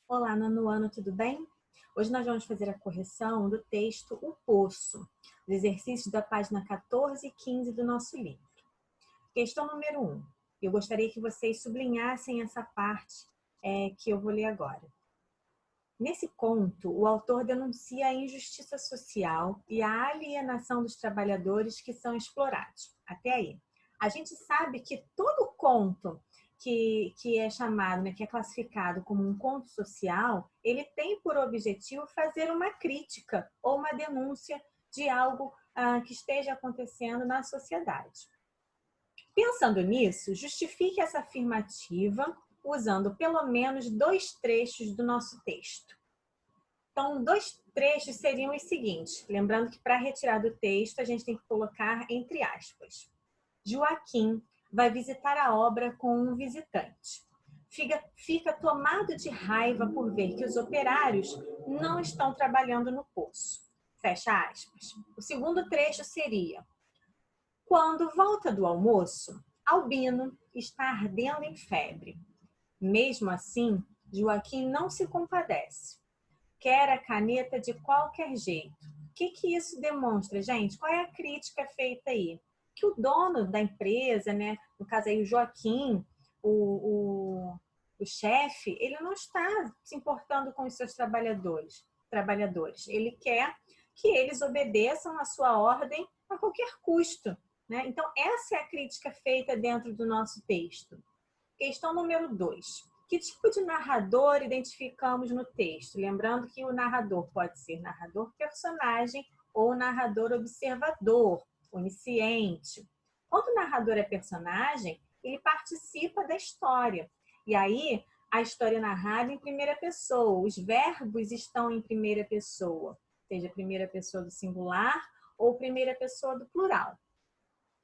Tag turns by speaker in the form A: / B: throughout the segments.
A: Olá, nono ano, tudo bem? Hoje nós vamos fazer a correção do texto O Poço, do exercício da página 14 e 15 do nosso livro. Questão número 1. Eu gostaria que vocês sublinhassem essa parte que eu vou ler agora. Nesse conto, o autor denuncia a injustiça social e a alienação dos trabalhadores que são explorados. Até aí. A gente sabe que todo conto que é chamado, que é classificado como um conto social, ele tem por objetivo fazer uma crítica ou uma denúncia de algo que esteja acontecendo na sociedade. Pensando nisso, justifique essa afirmativa usando pelo menos 2 trechos do nosso texto. Então, 2 trechos seriam os seguintes. Lembrando que para retirar do texto, a gente tem que colocar entre aspas. Joaquim vai visitar a obra com um visitante. Fica tomado de raiva por ver que os operários não estão trabalhando no poço. Fecha aspas. O segundo trecho seria: quando volta do almoço, Albino está ardendo em febre. Mesmo assim, Joaquim não se compadece. Quer a caneta de qualquer jeito. O que isso demonstra, gente? Qual é a crítica feita aí? Que o dono da empresa, no caso aí o Joaquim, o chefe, ele não está se importando com os seus trabalhadores. Ele quer que eles obedeçam a sua ordem a qualquer custo. Então, essa é a crítica feita dentro do nosso texto. Questão número 2. Que tipo de narrador identificamos no texto? Lembrando que o narrador pode ser narrador personagem ou narrador observador, onisciente. Quando o narrador é personagem, ele participa da história. E aí, a história é narrada em primeira pessoa. Os verbos estão em primeira pessoa, seja primeira pessoa do singular ou primeira pessoa do plural.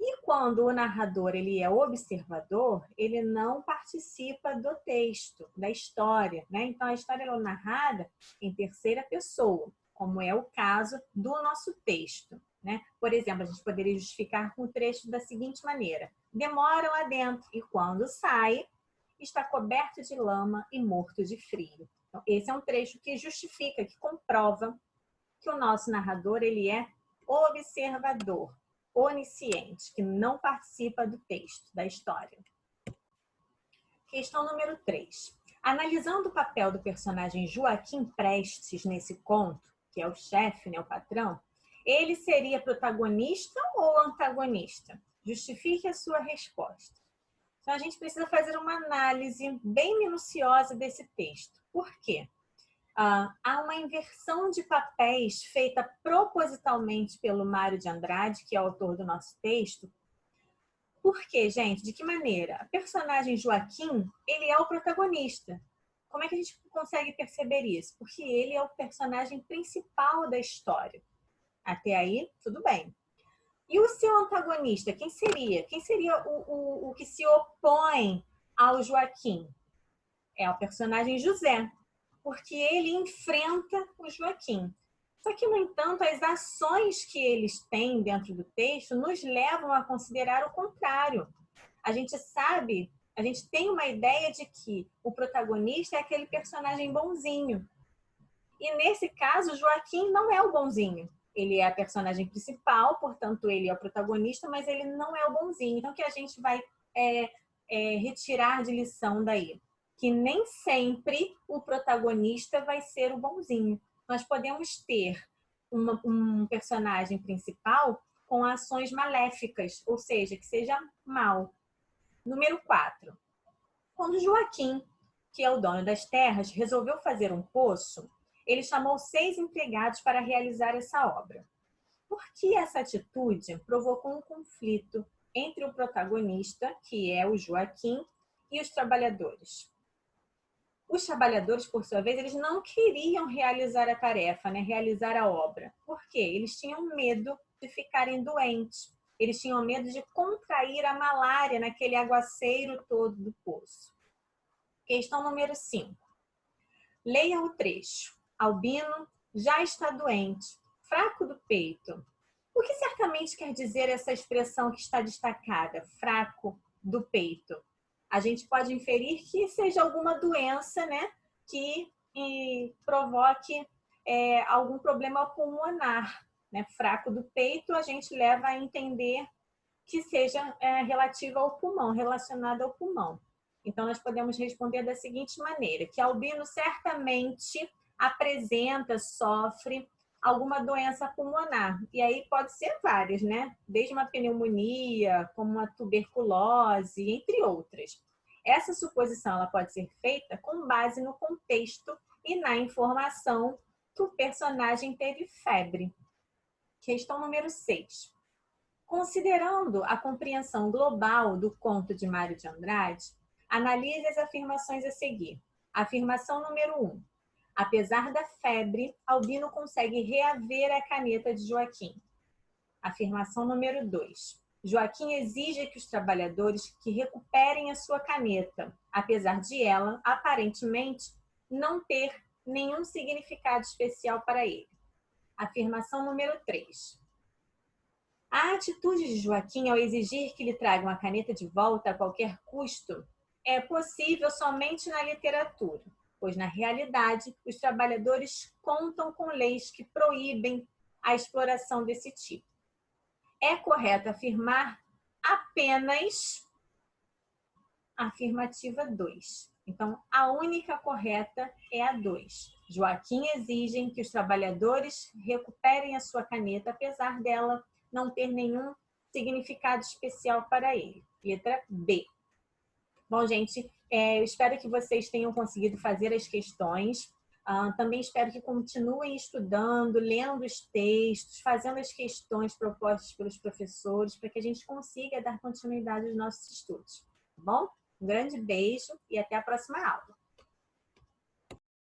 A: E quando o narrador ele é observador, ele não participa do texto, da história, Então a história é narrada em terceira pessoa, como é o caso do nosso texto, Por exemplo, a gente poderia justificar com o trecho da seguinte maneira: demora lá dentro e quando sai, está coberto de lama e morto de frio. Então, esse é um trecho que justifica, que comprova que o nosso narrador ele é observador, onisciente, que não participa do texto, da história. Questão número 3. Analisando o papel do personagem Joaquim Prestes nesse conto, que é o chefe, o patrão, ele seria protagonista ou antagonista? Justifique a sua resposta. Então, a gente precisa fazer uma análise bem minuciosa desse texto. Por quê? Há uma inversão de papéis feita propositalmente pelo Mário de Andrade, que é o autor do nosso texto. Por quê, gente? De que maneira? A personagem Joaquim, ele é o protagonista. Como é que a gente consegue perceber isso? Porque ele é o personagem principal da história. Até aí, tudo bem. E o seu antagonista, quem seria? Quem seria o que se opõe ao Joaquim? É o personagem José, porque ele enfrenta o Joaquim. Só que, no entanto, as ações que eles têm dentro do texto nos levam a considerar o contrário. A gente sabe, a gente tem uma ideia de que o protagonista é aquele personagem bonzinho. E, nesse caso, o Joaquim não é o bonzinho. Ele é a personagem principal, portanto, ele é o protagonista, mas ele não é o bonzinho. Então, o que a gente vai retirar de lição daí? Que nem sempre o protagonista vai ser o bonzinho. Nós podemos ter um personagem principal com ações maléficas, ou seja, que seja mal. Número 4. Quando Joaquim, que é o dono das terras, resolveu fazer um poço, ele chamou 6 empregados para realizar essa obra. Por que essa atitude provocou um conflito entre o protagonista, que é o Joaquim, e os trabalhadores? Os trabalhadores, por sua vez, eles não queriam realizar a tarefa, realizar a obra. Por quê? Eles tinham medo de ficarem doentes. Eles tinham medo de contrair a malária naquele aguaceiro todo do poço. Questão número 5. Leia o trecho. Albino já está doente, fraco do peito. O que certamente quer dizer essa expressão que está destacada, fraco do peito? A gente pode inferir que seja alguma doença, que e provoque algum problema pulmonar, né? Fraco do peito, a gente leva a entender que seja relativo ao pulmão, relacionado ao pulmão. Então, nós podemos responder da seguinte maneira, que albino certamente apresenta, sofre alguma doença pulmonar. E aí pode ser várias, né? Desde uma pneumonia, como uma tuberculose, entre outras. Essa suposição ela pode ser feita com base no contexto e na informação que o personagem teve febre. Questão número 6. Considerando a compreensão global do conto de Mário de Andrade, analise as afirmações a seguir. Afirmação número 1. Apesar da febre, Albino consegue reaver a caneta de Joaquim. Afirmação número 2. Joaquim exige que os trabalhadores que recuperem a sua caneta, apesar de ela, aparentemente, não ter nenhum significado especial para ele. Afirmação número 3. A atitude de Joaquim ao exigir que lhe tragam a caneta de volta a qualquer custo é possível somente na literatura, pois na realidade os trabalhadores contam com leis que proíbem a exploração desse tipo. É correto afirmar apenas a afirmativa 2. Então, a única correta é a 2. Joaquim exige que os trabalhadores recuperem a sua caneta, apesar dela não ter nenhum significado especial para ele. Letra B. Bom, gente, eu espero que vocês tenham conseguido fazer as questões. Também espero que continuem estudando, lendo os textos, fazendo as questões propostas pelos professores, para que a gente consiga dar continuidade aos nossos estudos. Tá bom? Um grande beijo e até a próxima aula.